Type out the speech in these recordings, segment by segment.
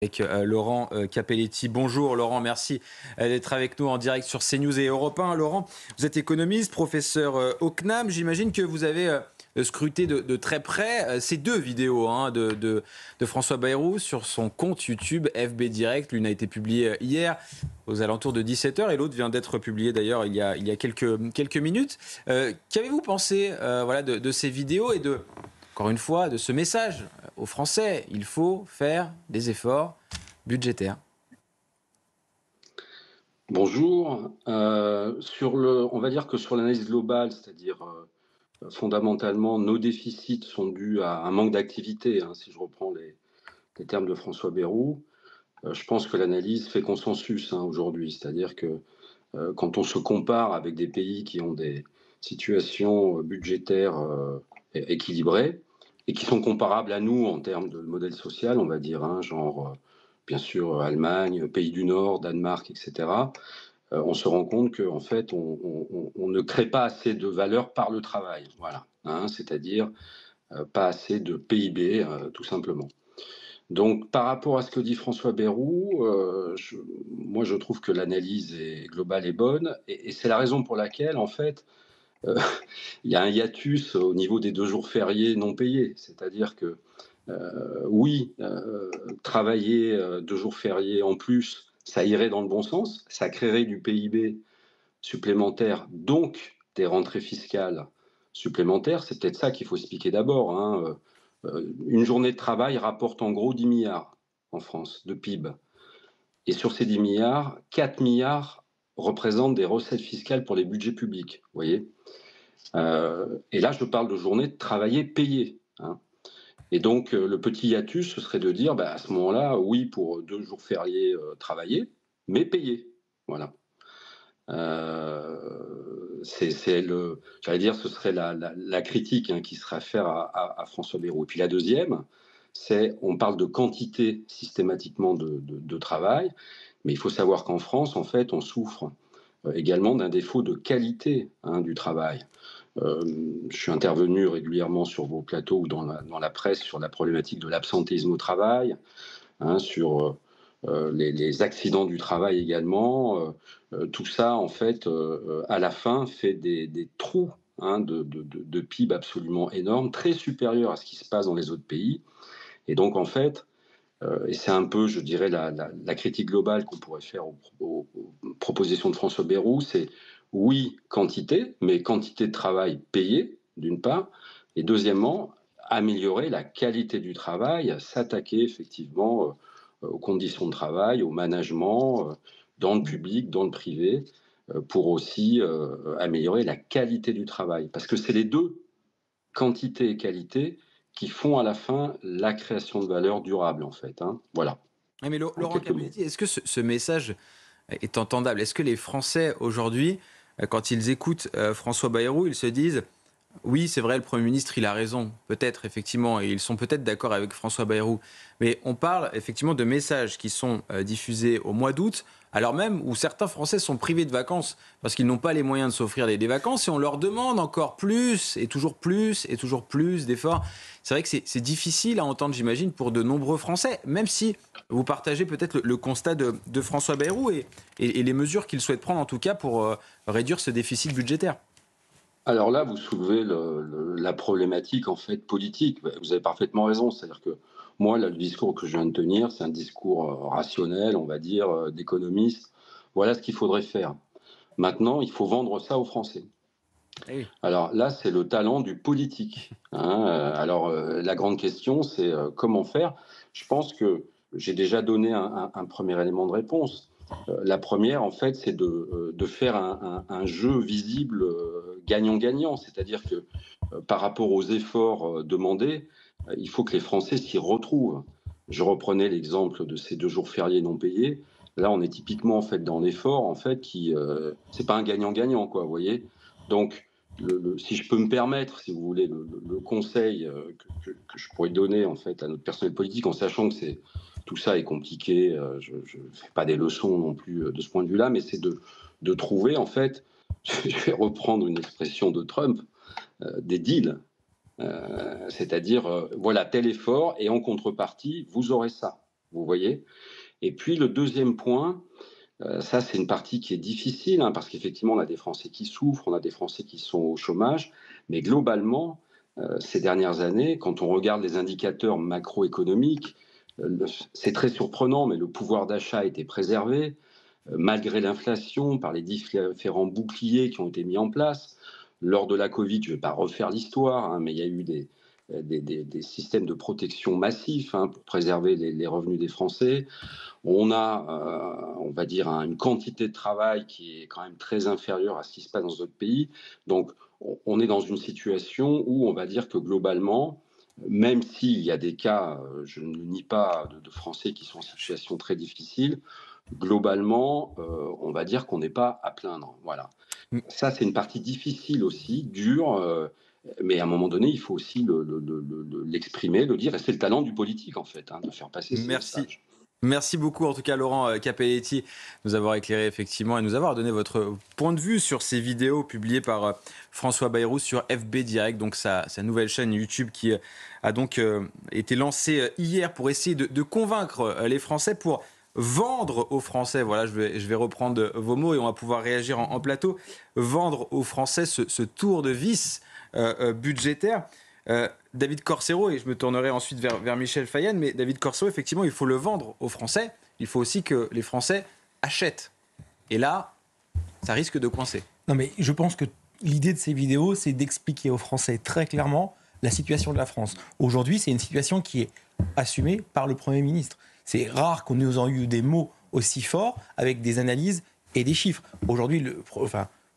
Avec Laurent Capelletti. Bonjour Laurent, merci d'être avec nous en direct sur CNews et Europe 1. Laurent, vous êtes économiste, professeur au CNAM. J'imagine que vous avez scruté de très près ces deux vidéos de François Bayrou sur son compte YouTube FB Direct. L'une a été publiée hier aux alentours de 17h et l'autre vient d'être publiée d'ailleurs il y a quelques minutes. Qu'avez-vous pensé de ces vidéos et encore une fois, de ce message aux Français? Il faut faire des efforts budgétaires. Bonjour. On va dire que sur l'analyse globale, c'est-à-dire fondamentalement, nos déficits sont dus à un manque d'activité, hein, si je reprends les termes de François Bayrou. Je pense que l'analyse fait consensus, hein, aujourd'hui, c'est-à-dire que quand on se compare avec des pays qui ont des situations budgétaires équilibrées et qui sont comparables à nous en termes de modèle social, on va dire, hein, genre bien sûr Allemagne, pays du Nord, Danemark, etc., on se rend compte qu'en fait, on ne crée pas assez de valeur par le travail, voilà, hein, c'est-à-dire pas assez de PIB, tout simplement. Donc, par rapport à ce que dit François Bayrou, moi, je trouve que l'analyse globale est bonne, et c'est la raison pour laquelle, en fait, euh, il y a un hiatus au niveau des 2 jours fériés non payés. C'est-à-dire que, oui, travailler 2 jours fériés en plus, ça irait dans le bon sens, ça créerait du PIB supplémentaire, donc des rentrées fiscales supplémentaires. C'est peut-être ça qu'il faut se piquer d'abord, hein. Une journée de travail rapporte en gros 10 milliards en France de PIB. Et sur ces 10 milliards, 4 milliards représentent des recettes fiscales pour les budgets publics. Vous voyez, et là, je parle de journées travaillées payées, hein. Et donc, le petit hiatus, ce serait de dire, bah, à ce moment-là, oui, pour 2 jours fériés travaillés, mais payés. Voilà. J'allais dire, ce serait la critique, hein, qui serait à faire à François Bayrou. Et puis la deuxième, c'est, on parle de quantité systématiquement de travail, mais il faut savoir qu'en France, en fait, on souffre également d'un défaut de qualité, hein, du travail. Euh, je suis intervenu régulièrement sur vos plateaux ou dans la presse sur la problématique de l'absentéisme au travail, hein, sur les accidents du travail également. Tout ça, en fait, à la fin, fait des trous, hein, de PIB absolument énormes, très supérieurs à ce qui se passe dans les autres pays. Et donc, en fait, et c'est un peu, je dirais, la critique globale qu'on pourrait faire aux propositions de François Bayrou, c'est oui, quantité, mais quantité de travail payé, d'une part, et deuxièmement, améliorer la qualité du travail, s'attaquer effectivement aux conditions de travail, au management, dans le public, dans le privé, pour aussi améliorer la qualité du travail. Parce que c'est les deux, quantité et qualité, qui font à la fin la création de valeur durable, en fait, hein. Voilà, Oui, mais en Laurent quelques mots. Capelletti, est-ce que ce message est entendable? Est-ce que les Français aujourd'hui, quand ils écoutent François Bayrou, ils se disent: oui, c'est vrai, le Premier ministre, il a raison, peut-être, effectivement, et ils sont peut-être d'accord avec François Bayrou. Mais on parle effectivement de messages qui sont diffusés au mois d'août, alors même où certains Français sont privés de vacances parce qu'ils n'ont pas les moyens de s'offrir des vacances et on leur demande encore plus et toujours plus d'efforts. C'est vrai que c'est difficile à entendre, j'imagine, pour de nombreux Français, même si vous partagez peut-être le constat de François Bayrou et les mesures qu'il souhaite prendre, en tout cas, pour réduire ce déficit budgétaire. Alors là, vous soulevez la problématique, en fait, politique. Vous avez parfaitement raison. C'est-à-dire que moi, là, le discours que je viens de tenir, c'est un discours rationnel, on va dire, d'économiste. Voilà ce qu'il faudrait faire. Maintenant, il faut vendre ça aux Français. Eh oui. Alors là, c'est le talent du politique, hein. Alors, la grande question, c'est comment faire. Je pense que j'ai déjà donné un premier élément de réponse. La première, en fait, c'est de faire un jeu visible gagnant-gagnant. C'est-à-dire que par rapport aux efforts demandés, il faut que les Français s'y retrouvent. Je reprenais l'exemple de ces 2 jours fériés non payés. Là, on est typiquement en fait dans l'effort, en fait, qui c'est pas un gagnant-gagnant, quoi, vous voyez. Donc, si je peux me permettre, si vous voulez, le conseil que je pourrais donner en fait à notre personnel politique, en sachant que tout ça est compliqué, je ne fais pas des leçons non plus de ce point de vue-là, mais c'est de trouver en fait, je vais reprendre une expression de Trump, des deals. C'est-à-dire, voilà tel effort et en contrepartie, vous aurez ça. vous voyez? Et puis le deuxième point, ça c'est une partie qui est difficile, hein, parce qu'effectivement on a des Français qui souffrent, on a des Français qui sont au chômage, mais globalement, ces dernières années, quand on regarde les indicateurs macroéconomiques, c'est très surprenant, mais le pouvoir d'achat a été préservé, malgré l'inflation, par les différents boucliers qui ont été mis en place. Lors de la Covid, je ne vais pas refaire l'histoire, hein, mais il y a eu des systèmes de protection massifs, hein, pour préserver les revenus des Français. On a, on va dire, une quantité de travail qui est quand même très inférieure à ce qui se passe dans d'autres pays. Donc, on est dans une situation où on va dire que globalement, même s'il y a des cas, je ne le nie pas, de Français qui sont en situation très difficile, globalement, on va dire qu'on n'est pas à plaindre. Voilà. M Ça, c'est une partie difficile aussi, dure, mais à un moment donné, il faut aussi l'exprimer, le dire, et c'est le talent du politique, en fait, hein, de faire passer ces merci. messages. Merci beaucoup en tout cas Laurent Capelletti de nous avoir éclairé effectivement et nous avoir donné votre point de vue sur ces vidéos publiées par François Bayrou sur FB Direct, donc sa nouvelle chaîne YouTube qui a donc été lancée hier pour essayer de convaincre les Français pour vendre aux Français, voilà je vais reprendre vos mots et on va pouvoir réagir en plateau, vendre aux Français ce tour de vis budgétaire. David Corcero, et je me tournerai ensuite vers Michel Fayenne, mais David Corcero, effectivement, il faut le vendre aux Français. Il faut aussi que les Français achètent. Et là, ça risque de coincer. Non, mais je pense que l'idée de ces vidéos, c'est d'expliquer aux Français très clairement la situation de la France. Aujourd'hui, c'est une situation qui est assumée par le Premier ministre. C'est rare qu'on nous ait eu des mots aussi forts avec des analyses et des chiffres. Aujourd'hui,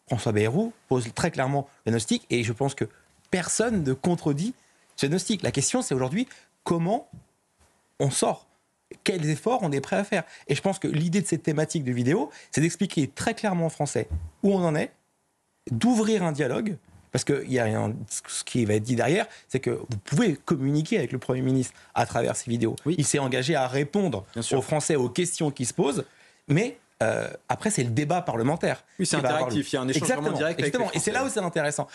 François Bayrou pose très clairement le diagnostic et je pense que personne ne contredit ce diagnostic. La question, c'est aujourd'hui comment on sort, quels efforts on est prêt à faire. Et je pense que l'idée de cette thématique de vidéo, c'est d'expliquer très clairement aux Français où on en est, d'ouvrir un dialogue, parce que ce qui va être dit derrière, c'est que vous pouvez communiquer avec le Premier ministre à travers ces vidéos. Oui. Il s'est engagé à répondre aux Français aux questions qui se posent, mais après, c'est le débat parlementaire. Oui, c'est interactif, il y a un échange vraiment direct avec les Français. Et c'est là où c'est intéressant.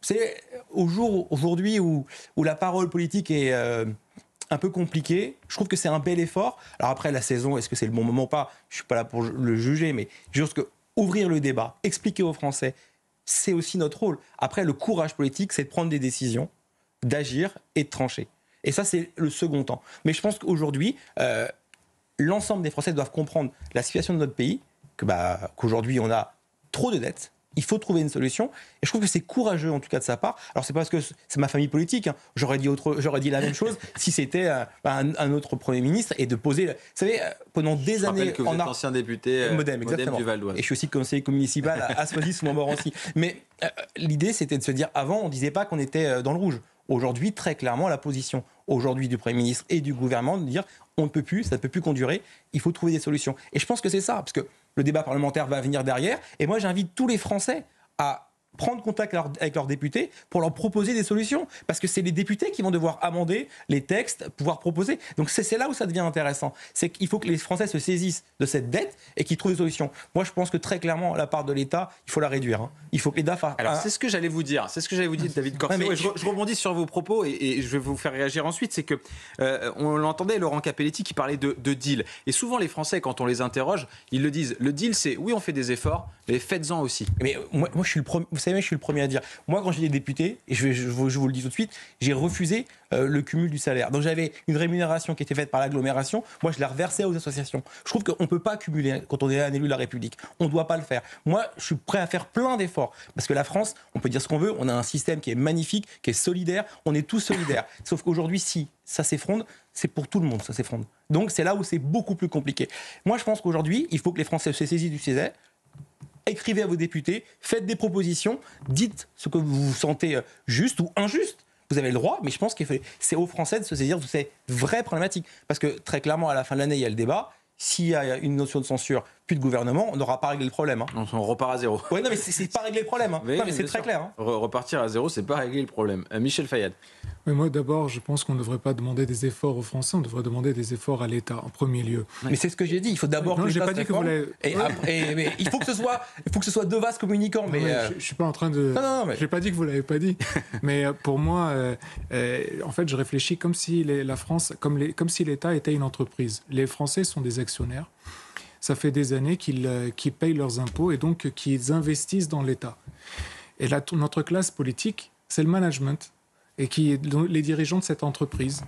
C'est au jour aujourd'hui où la parole politique est un peu compliquée. Je trouve que c'est un bel effort. Alors après, la saison, est-ce que c'est le bon moment ou pas? Je ne suis pas là pour le juger, mais je pense que ouvrir le débat, expliquer aux Français, c'est aussi notre rôle. Après, le courage politique, c'est de prendre des décisions, d'agir et de trancher. Et ça, c'est le second temps. Mais je pense qu'aujourd'hui, l'ensemble des Français doivent comprendre la situation de notre pays, qu'aujourd'hui, on a trop de dettes. Il faut trouver une solution. Et je trouve que c'est courageux, en tout cas, de sa part. Alors, c'est pas parce que c'est ma famille politique. Hein. J'aurais dit la même chose si c'était un autre Premier ministre et de poser... Vous savez, pendant des années... Je rappelle que vous êtes ancien député Modem du Val d'Oise. Et je suis aussi conseiller municipal à Soisy-sous-Montmorency. Mais l'idée, c'était de se dire, avant, on ne disait pas qu'on était dans le rouge. Aujourd'hui, très clairement, la position aujourd'hui du Premier ministre et du gouvernement de dire on ne peut plus, ça ne peut plus condurer, il faut trouver des solutions. Et je pense que c'est ça, parce que le débat parlementaire va venir derrière. Et moi, j'invite tous les Français à prendre contact avec leurs députés pour leur proposer des solutions. Parce que c'est les députés qui vont devoir amender les textes, pouvoir proposer. Donc c'est là où ça devient intéressant. C'est qu'il faut que les Français se saisissent de cette dette et qu'ils trouvent des solutions. Moi, je pense que très clairement, la part de l'État, il faut la réduire. Hein. Il faut que l'État fasse... Alors, c'est ce que j'allais vous dire. C'est ce que j'allais vous dire, David Corcero. Ouais, je rebondis sur vos propos et je vais vous faire réagir ensuite. C'est que on l'entendait, Laurent Capelletti, qui parlait de deal. Et souvent, les Français, quand on les interroge, ils le disent. Le deal, c'est oui, on fait des efforts, mais faites-en aussi. Mais moi je suis le premier. Vous savez, je suis le premier à dire. Moi, quand j'étais député, et je vous le dis tout de suite, j'ai refusé le cumul du salaire. Donc j'avais une rémunération qui était faite par l'agglomération. Moi, je la reversais aux associations. Je trouve qu'on ne peut pas cumuler quand on est un élu de la République. On ne doit pas le faire. Moi, je suis prêt à faire plein d'efforts. Parce que la France, on peut dire ce qu'on veut, on a un système qui est magnifique, qui est solidaire. On est tous solidaires. Sauf qu'aujourd'hui, si ça s'effondre, c'est pour tout le monde, ça s'effondre. Donc c'est là où c'est beaucoup plus compliqué. Moi, je pense qu'aujourd'hui, il faut que les Français se saisissent du sujet. Écrivez à vos députés, faites des propositions, dites ce que vous sentez juste ou injuste. Vous avez le droit, mais je pense que c'est aux Français de se saisir de ces vraies problématiques. Parce que très clairement, à la fin de l'année, il y a le débat. S'il y a une notion de censure, plus de gouvernement, on n'aura pas réglé le problème. Hein. On repart à zéro. Oui, non, mais c'est pas régler le problème. Hein. Mais, non, mais c'est très clair. Hein. Repartir à zéro, c'est pas régler le problème. Michel Fayad. Mais moi, d'abord, je pense qu'on ne devrait pas demander des efforts aux Français, on devrait demander des efforts à l'État, en premier lieu. Mais c'est ce que j'ai dit, il faut d'abord non, que j'ai l'État pas se dit que vous réforme, l'avez... mais il faut que ce soit deux vases communicants. Mais, je suis pas en train de... Non, mais... J'ai pas dit que vous l'avez pas dit. Mais pour moi, en fait, je réfléchis comme si la France, comme si l'État était une entreprise. Les Français sont des actionnaires. Ça fait des années qu'ils payent leurs impôts et donc qu'ils investissent dans l'État. Et là, notre classe politique, c'est le management et les dirigeants de cette entreprise.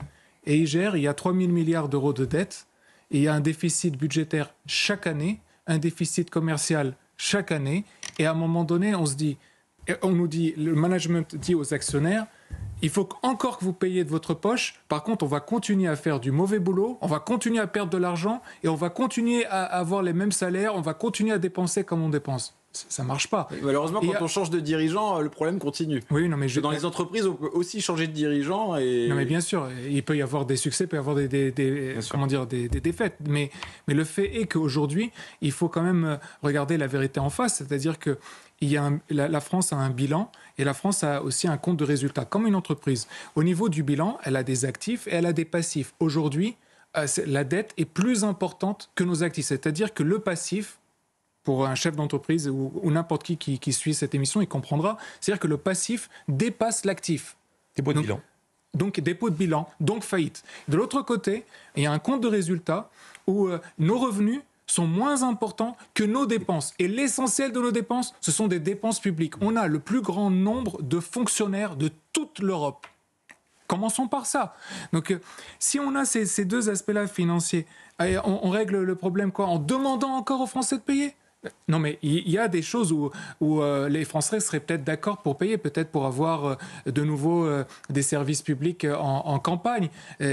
Et ils gèrent, il y a 3 000 milliards d'euros de dettes, et il y a un déficit budgétaire chaque année, un déficit commercial chaque année, et à un moment donné, on nous dit, le management dit aux actionnaires, il faut encore que vous payiez de votre poche, par contre, on va continuer à faire du mauvais boulot, on va continuer à perdre de l'argent, et on va continuer à avoir les mêmes salaires, on va continuer à dépenser comme on dépense. Ça ne marche pas. Et malheureusement, quand on change de dirigeant, le problème continue. Oui, non, mais dans les entreprises, on peut aussi changer de dirigeant. Et... Non, mais bien sûr, il peut y avoir des succès, il peut y avoir des défaites. Mais le fait est qu'aujourd'hui, il faut quand même regarder la vérité en face. C'est-à-dire que la France a un bilan et la France a aussi un compte de résultats, comme une entreprise. Au niveau du bilan, elle a des actifs et elle a des passifs. Aujourd'hui, la dette est plus importante que nos actifs. C'est-à-dire que le passif, pour un chef d'entreprise ou n'importe qui suit cette émission, il comprendra. C'est-à-dire que le passif dépasse l'actif. Dépôt de bilan. Donc dépôt de bilan, donc faillite. De l'autre côté, il y a un compte de résultats où nos revenus sont moins importants que nos dépenses. Et l'essentiel de nos dépenses, ce sont des dépenses publiques. On a le plus grand nombre de fonctionnaires de toute l'Europe. Commençons par ça. Donc, si on a ces deux aspects-là financiers, on règle le problème quoi ? En demandant encore aux Français de payer ? Non, mais il y a des choses où les Français seraient peut-être d'accord pour payer, peut-être pour avoir de nouveau des services publics en campagne.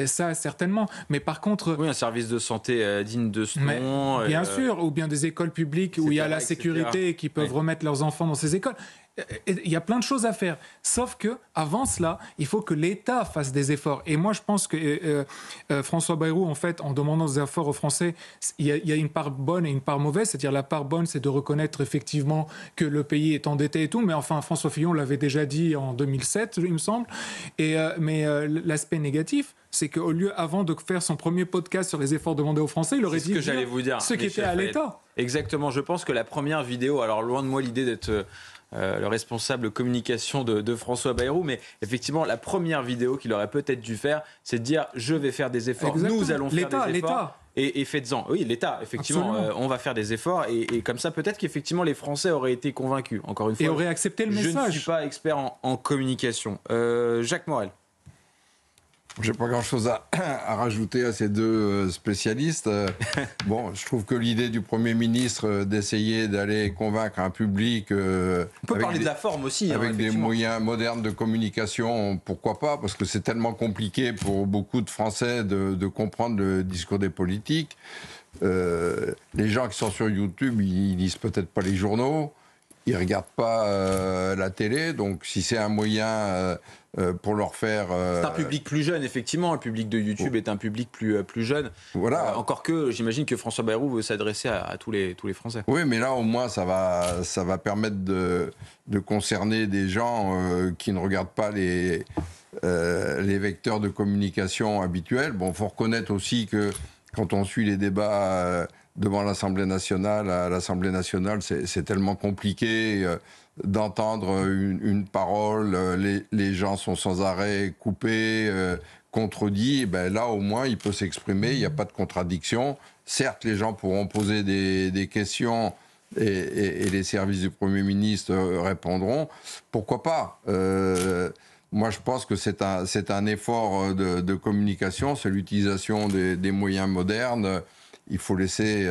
Ça, certainement. Mais par contre... Oui, un service de santé digne de ce nom. Bien sûr, ou bien des écoles publiques où il y a la sécurité et qui peuvent remettre leurs enfants dans ces écoles. Il y a plein de choses à faire. Sauf que avant cela, il faut que l'État fasse des efforts. Et moi, je pense que François Bayrou, en fait, en demandant des efforts aux Français, il y a une part bonne et une part mauvaise. C'est-à-dire la part bonne, c'est de reconnaître effectivement que le pays est endetté et tout. Mais enfin, François Fillon l'avait déjà dit en 2007, il me semble. Mais l'aspect négatif, c'est qu'au lieu, avant de faire son premier podcast sur les efforts demandés aux Français, il aurait dit ce qui était à l'État. Exactement. Je pense que la première vidéo, alors loin de moi l'idée d'être... le responsable communication de François Bayrou, mais effectivement, la première vidéo qu'il aurait peut-être dû faire, c'est de dire « je vais faire des efforts, nous allons faire des efforts ». Et faites-en. Oui, l'État, effectivement, on va faire des efforts. Et comme ça, peut-être qu'effectivement, les Français auraient été convaincus. Encore une fois, et auraient accepté le message. Je ne suis pas expert en communication. Jacques Morel. Je n'ai pas grand-chose à rajouter à ces deux spécialistes. Bon, je trouve que l'idée du Premier ministre d'essayer d'aller convaincre un public... on peut parler de la forme aussi. Avec des moyens modernes de communication, pourquoi pas ? Parce que c'est tellement compliqué pour beaucoup de Français de comprendre le discours des politiques. Les gens qui sont sur YouTube, ils lisent peut-être pas les journaux, ils regardent pas la télé. Donc si c'est un moyen... pour leur faire... C'est un public plus jeune, effectivement. Le public de YouTube est un public plus jeune. Voilà. Encore que, j'imagine que François Bayrou veut s'adresser à tous les Français. Oui, mais là, au moins, ça va permettre de concerner des gens qui ne regardent pas les vecteurs de communication habituels. Bon, il faut reconnaître aussi que quand on suit les débats devant l'Assemblée nationale, à l'Assemblée nationale, c'est tellement compliqué... d'entendre une parole, les gens sont sans arrêt coupés, contredits, ben là au moins il peut s'exprimer, il n'y a pas de contradiction. Certes, les gens pourront poser des questions et les services du Premier ministre répondront. Pourquoi pas moi je pense que c'est un effort de communication, c'est l'utilisation des moyens modernes. Il faut laisser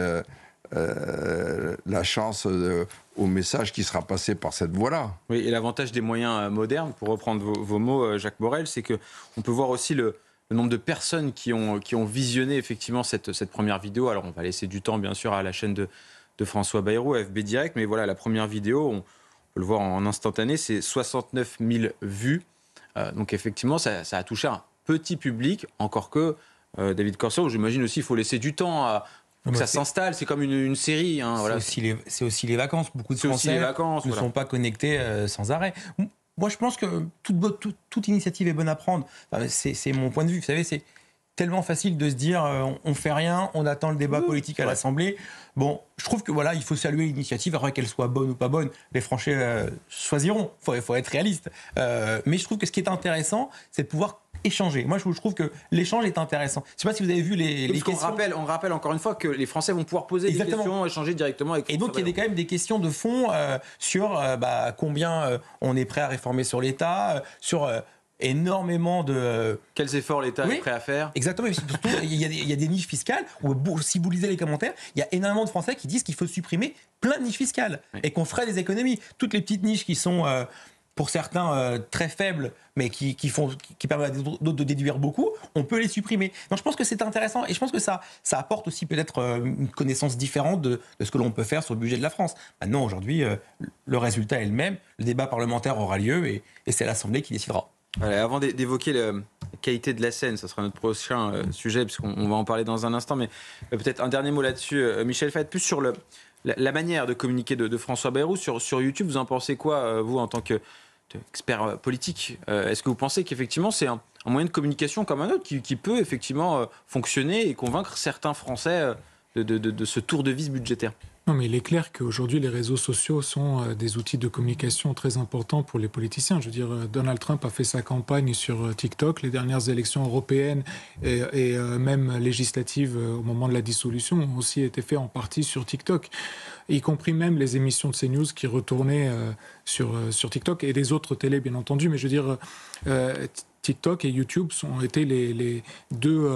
la chance au message qui sera passé par cette voie-là. Oui, et l'avantage des moyens modernes, pour reprendre vos mots, Jacques Morel, c'est qu'on peut voir aussi le nombre de personnes qui ont visionné effectivement cette première vidéo. Alors, on va laisser du temps, bien sûr, à la chaîne de François Bayrou, FB Direct, mais voilà, la première vidéo, on peut le voir en instantané, c'est 69 000 vues. Donc, effectivement, ça a touché un petit public, encore que David Corso, j'imagine aussi, il faut laisser du temps Donc ça s'installe, c'est comme une série. Hein, voilà. C'est aussi les vacances. Beaucoup de C'est aussi les Français vacances, ne voilà. sont pas connectés sans arrêt. Moi, je pense que toute initiative est bonne à prendre. Enfin, c'est mon point de vue. Vous savez, c'est tellement facile de se dire on fait rien, on attend le débat politique à l'Assemblée. Bon, je trouve que voilà, il faut saluer l'initiative, après qu'elle soit bonne ou pas bonne, les Français choisiront. Il faut être réaliste. Mais je trouve que ce qui est intéressant, c'est de pouvoir échanger. Moi, je trouve que l'échange est intéressant. Je ne sais pas si vous avez vu les questions. On rappelle encore une fois que les Français vont pouvoir poser des questions, échanger directement avec. Et donc, il y a quand même des questions de fond sur combien on est prêt à réformer sur l'État, sur énormément de... Quels efforts l'État est prêt à faire. Exactement. Et surtout, il y a des niches fiscales où, si vous lisez les commentaires, il y a énormément de Français qui disent qu'il faut supprimer plein de niches fiscales et qu'on ferait des économies. Toutes les petites niches qui sont... pour certains très faibles, mais qui permettent à d'autres de déduire beaucoup, on peut les supprimer. Donc je pense que c'est intéressant et je pense que ça apporte aussi peut-être une connaissance différente de ce que l'on peut faire sur le budget de la France. Maintenant, aujourd'hui, le résultat est le même, le débat parlementaire aura lieu et c'est l'Assemblée qui décidera. Voilà, avant d'évoquer la qualité de la scène, ça sera notre prochain sujet, puisqu'on va en parler dans un instant, mais peut-être un dernier mot là-dessus. Michel Fayet, plus sur la manière de communiquer de François Bayrou sur YouTube, vous en pensez quoi, vous, en tant qu'expert politique? Est-ce que vous pensez qu'effectivement c'est un moyen de communication comme un autre qui peut effectivement fonctionner et convaincre certains Français de ce tour de vis budgétaire? Non, mais il est clair qu'aujourd'hui, les réseaux sociaux sont des outils de communication très importants pour les politiciens. Je veux dire, Donald Trump a fait sa campagne sur TikTok. Les dernières élections européennes et même législatives au moment de la dissolution ont aussi été faites en partie sur TikTok, y compris même les émissions de CNews qui retournaient sur TikTok et les autres télés, bien entendu. Mais je veux dire... TikTok et YouTube ont été les deux,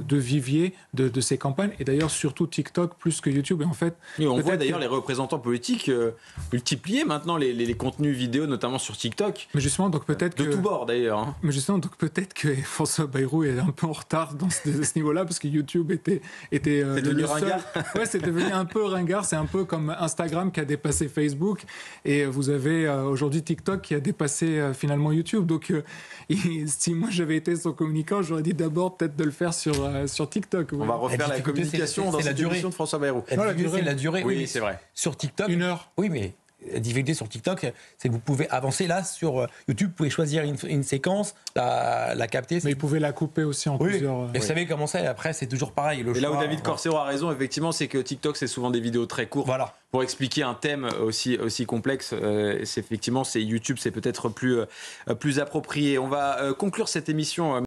deux viviers de ces campagnes. Et d'ailleurs, surtout TikTok plus que YouTube. Et en fait, et on voit d'ailleurs les représentants politiques multiplier maintenant les contenus vidéo, notamment sur TikTok. Mais justement, donc peut-être de tous bords d'ailleurs. Hein. Mais justement, donc peut-être que François Bayrou est un peu en retard dans ce niveau-là, parce que YouTube était devenu ringard. Ouais, c'est devenu un peu ringard. C'est un peu comme Instagram qui a dépassé Facebook, et vous avez aujourd'hui TikTok qui a dépassé finalement YouTube. Donc, si moi j'avais été son communicant, j'aurais dit d'abord peut-être de le faire sur TikTok. On va refaire la communication dans cette émission de François Bayrou. La durée, oui, c'est vrai. Sur TikTok, 1 heure. Oui, mais la difficulté sur TikTok, c'est que vous pouvez avancer là sur YouTube, vous pouvez choisir une séquence, la capter. Mais il pouvait la couper aussi en plusieurs. Et vous savez comment c'est, après c'est toujours pareil. Et là où David Corséo a raison, effectivement, c'est que TikTok, c'est souvent des vidéos très courtes. Voilà. Pour expliquer un thème aussi complexe, c'est YouTube, c'est peut-être plus approprié. On va conclure cette émission.